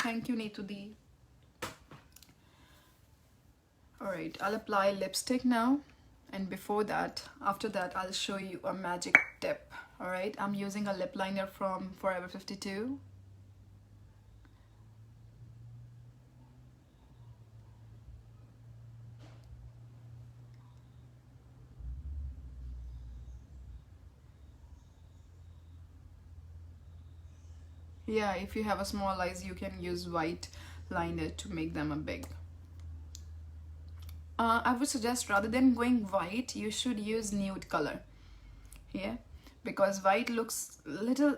Thank you, Neetudi. Alright, I'll apply lipstick now. And before that, after that, I'll show you a magic tip. Alright, I'm using a lip liner from Forever 52. Yeah, if you have a small eyes, you can use white liner to make them a big. I would suggest rather than going white, you should use nude color. Yeah, because white looks little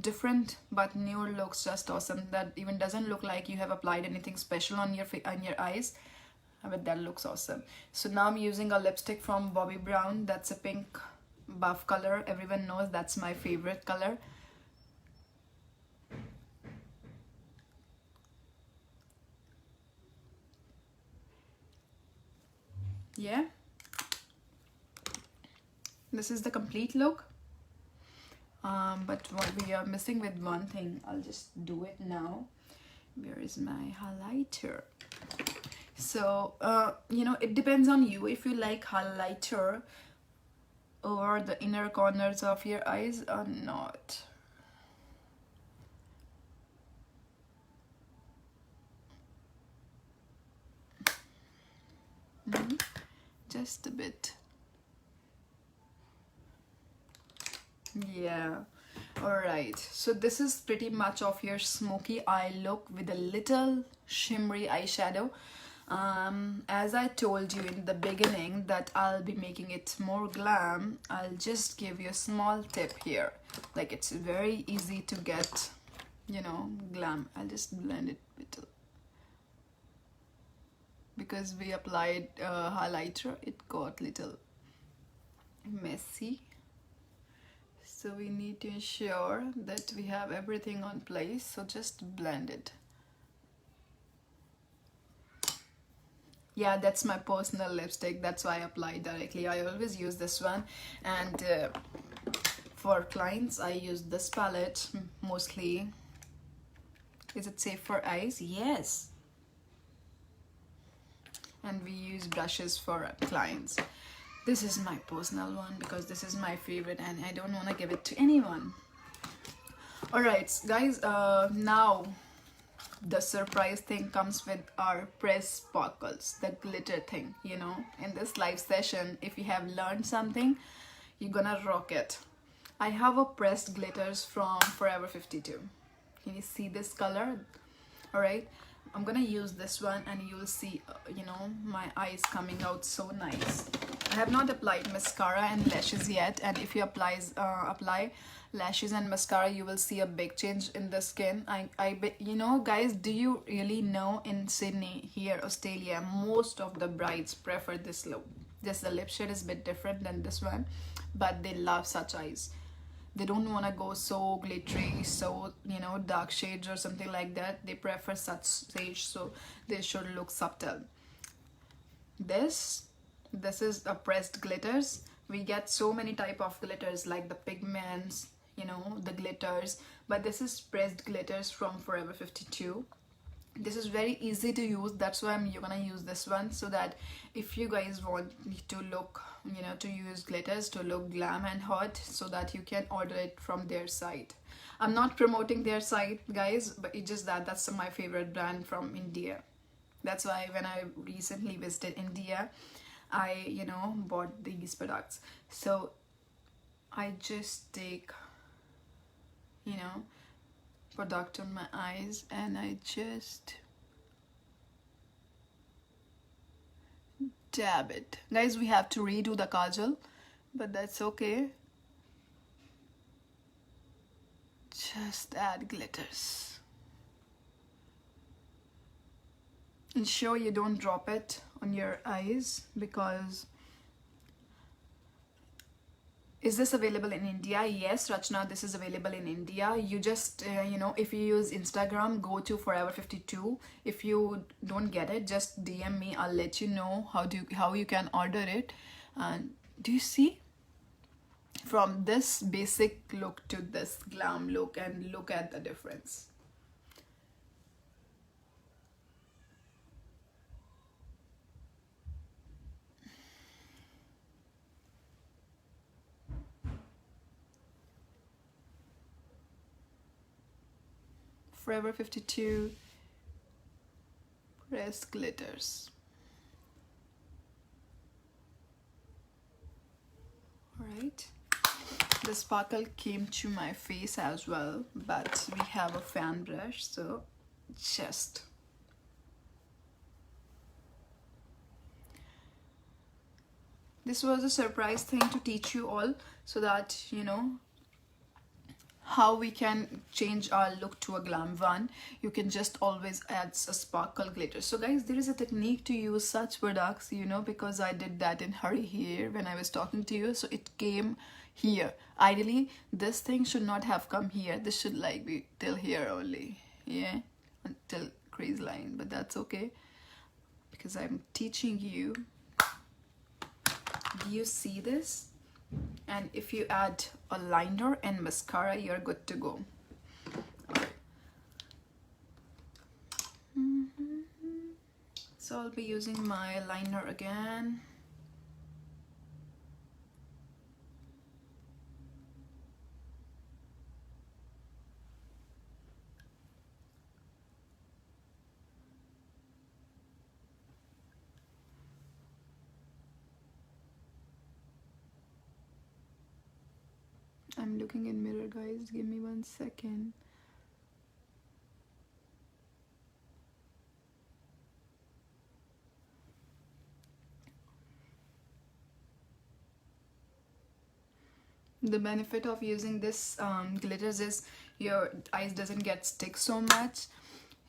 different, but nude looks just awesome. That even doesn't look like you have applied anything special on your eyes, but that looks awesome. So now I'm using a lipstick from Bobbi Brown. That's a pink buff color. Everyone knows that's my favorite color. Yeah, this is the complete look. But what we are missing with one thing, I'll just do it now. Where is my highlighter? So you know, it depends on you if you like highlighter over the inner corners of your eyes or not. Just a bit. Yeah. Alright, so this is pretty much of your smoky eye look with a little shimmery eyeshadow. As I told you in the beginning that I'll be making it more glam, I'll just give you a small tip here. Like, it's very easy to get, you know, glam. I'll just blend it a little. Because we applied highlighter, it got little messy. So we need to ensure that we have everything on place. So just blend it. Yeah, that's my personal lipstick. That's why I apply directly. I always use this one. And for clients, I use this palette mostly. Is it safe for eyes? Yes. And we use brushes for clients. This is my personal one because this is my favorite and I don't want to give it to anyone. Alright guys, now the surprise thing comes with our press sparkles, that glitter thing, you know. In this live session, if you have learned something, you're gonna rock it. I have a pressed glitters from Forever 52. Can you see this color? Alright, I'm gonna use this one and you'll see, you know, my eyes coming out so nice. I have not applied mascara and lashes yet, and if you apply lashes and mascara, you will see a big change in the skin. You know guys, do you really know in Sydney, here, Australia, most of the brides prefer this look. Just the lip shade is a bit different than this one, but they love such eyes. They don't want to go so glittery, so, you know, dark shades or something like that. They prefer such shades, so they should look subtle. This is a pressed glitters. We get so many type of glitters like the pigments, you know, the glitters, but this is pressed glitters from Forever 52. This is very easy to use. That's why you're gonna use this one, so that if you guys want to look, you know, to use glitters to look glam and hot, so that you can order it from their site. I'm not promoting their site, guys, but it's just that that's my favorite brand from India. That's why when I recently visited India, I, you know, bought these products. So I just take, you know, product on my eyes and I just dab it. Guys, we have to redo the kajal, but that's okay. Just add glitters. Ensure you don't drop it on your eyes, because is this available in India? Yes, Rachna, this is available in India. You just, if you use Instagram, go to Forever 52. If you don't get it, just DM me. I'll let you know how you can order it. And do you see? From this basic look to this glam look, and look at the difference. Forever 52 pressed glitters. Alright. The sparkle came to my face as well, but we have a fan brush, so just this was a surprise thing to teach you all, so that you know how we can change our look to a glam one. You can just always add a sparkle glitter. So guys, there is a technique to use such products, because I did that in hurry here when I was talking to you, so it came here. Ideally this thing should not have come here. This should like be till here only, yeah, until crease line, but that's okay because I'm teaching you. Do you see this? And if you add a liner and mascara, you're good to go. So I'll be using my liner again. I'm looking in mirror, guys. Give me 1 second. The benefit of using this glitters is your eyes doesn't get stick so much.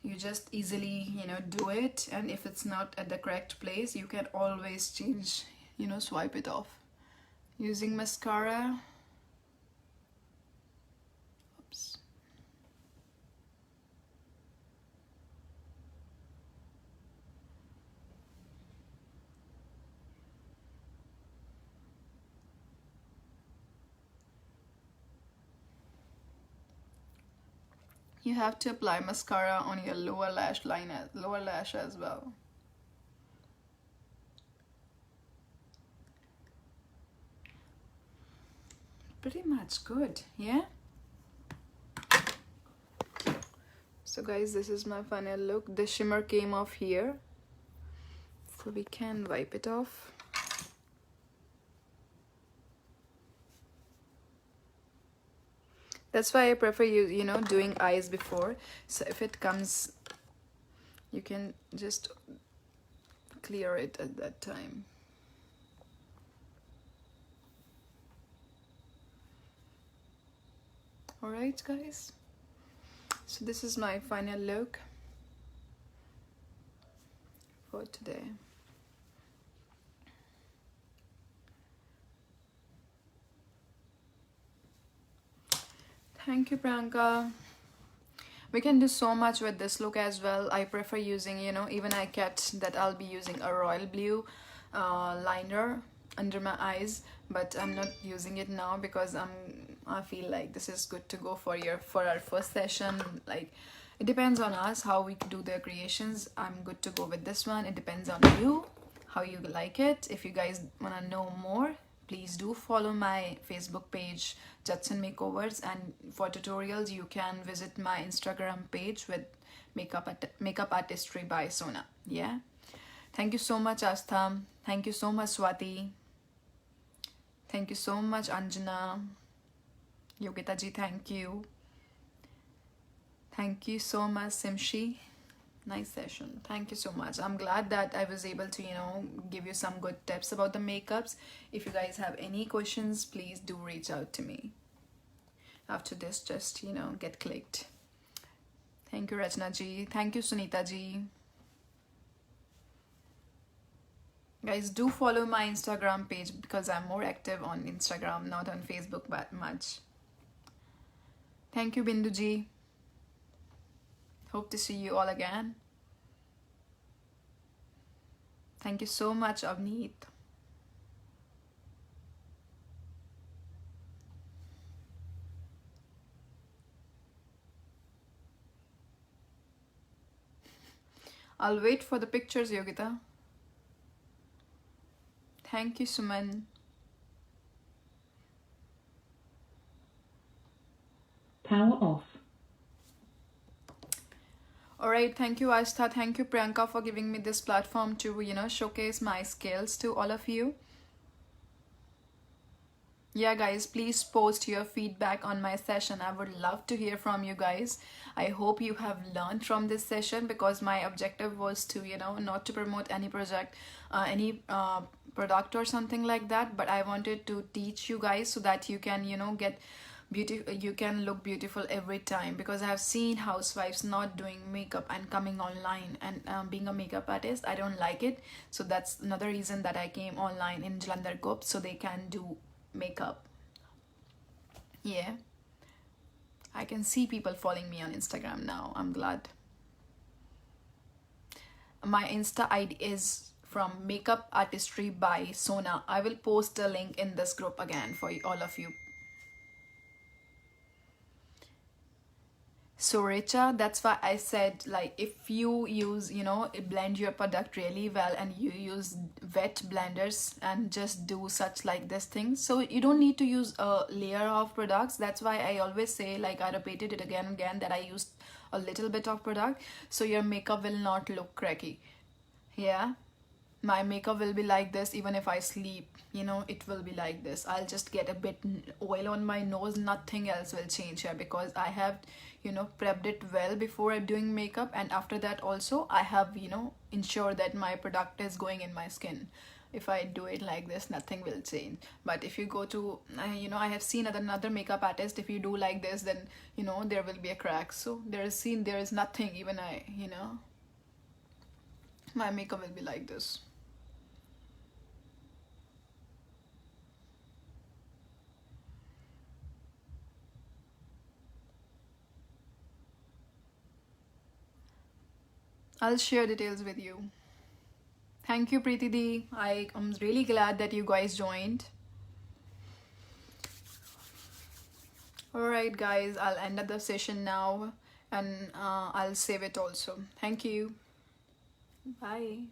You just easily, do it, and if it's not at the correct place, you can always change, swipe it off. Using mascara. Oops. You have to apply mascara on your lower lash line, lower lash as well. Pretty much good, yeah? So guys, this is my final look. The shimmer came off here, so we can wipe it off. That's why I prefer doing eyes before. So if it comes, you can just clear it at that time. Alright guys, so this is my final look for today. Thank you, Priyanka. We can do so much with this look as well. I prefer using, even I kept that I'll be using a royal blue liner under my eyes, but I'm not using it now because I feel like this is good to go for our first session. Like, it depends on us how we do the creations. I'm good to go with this one. It depends on you, how you like it. If you guys want to know more, please do follow my Facebook page, Judson Makeovers, and for tutorials you can visit my Instagram page with Makeup Artistry by Sona. Yeah, thank you so much, Astha. Thank you so much, Swati. Thank you so much, Anjana. Yogita ji, thank you. Thank you so much, Simshi. Nice session. Thank you so much. I'm glad that I was able to, give you some good tips about the makeups. If you guys have any questions, please do reach out to me. After this, just, get clicked. Thank you, Rachna ji. Thank you, Sunita ji. Guys, do follow my Instagram page because I'm more active on Instagram, not on Facebook that much. Thank you, Bindu ji. Hope to see you all again. Thank you so much, Avneet. I'll wait for the pictures, Yogita. Thank you, Suman. Power off. Alright, thank you, Astha. Thank you, Priyanka, for giving me this platform to, showcase my skills to all of you. Yeah, guys, please post your feedback on my session. I would love to hear from you guys. I hope you have learned from this session because my objective was to, not to promote any project, any product or something like that, but I wanted to teach you guys so that you can, get you can look beautiful every time, because I have seen housewives not doing makeup and coming online and being a makeup artist. I don't like it, so that's another reason that I came online in Jalandhar Gup, so they can do makeup. Yeah, I can see people following me on Instagram now. I'm glad. My Insta ID is from Makeup Artistry by Sona. I will post a link in this group again for all of you. So Richa, that's why I said, like, if you use, blend your product really well and you use wet blenders and just do such like this thing, so you don't need to use a layer of products. That's why I always say, like, I repeated it again and again, that I used a little bit of product, so your makeup will not look cracky. Yeah, my makeup will be like this even if I sleep, it will be like this. I'll just get a bit oil on my nose, nothing else will change here, because I have, prepped it well before doing makeup, and after that also I have, ensured that my product is going in my skin. If I do it like this, nothing will change. But if you go to, I have seen another makeup artist, if you do like this, then, there will be a crack. So there is nothing, even my makeup will be like this. I'll share details with you. Thank you, Preeti Di. I am really glad that you guys joined. Alright, guys, I'll end up the session now, and I'll save it also. Thank you. Bye.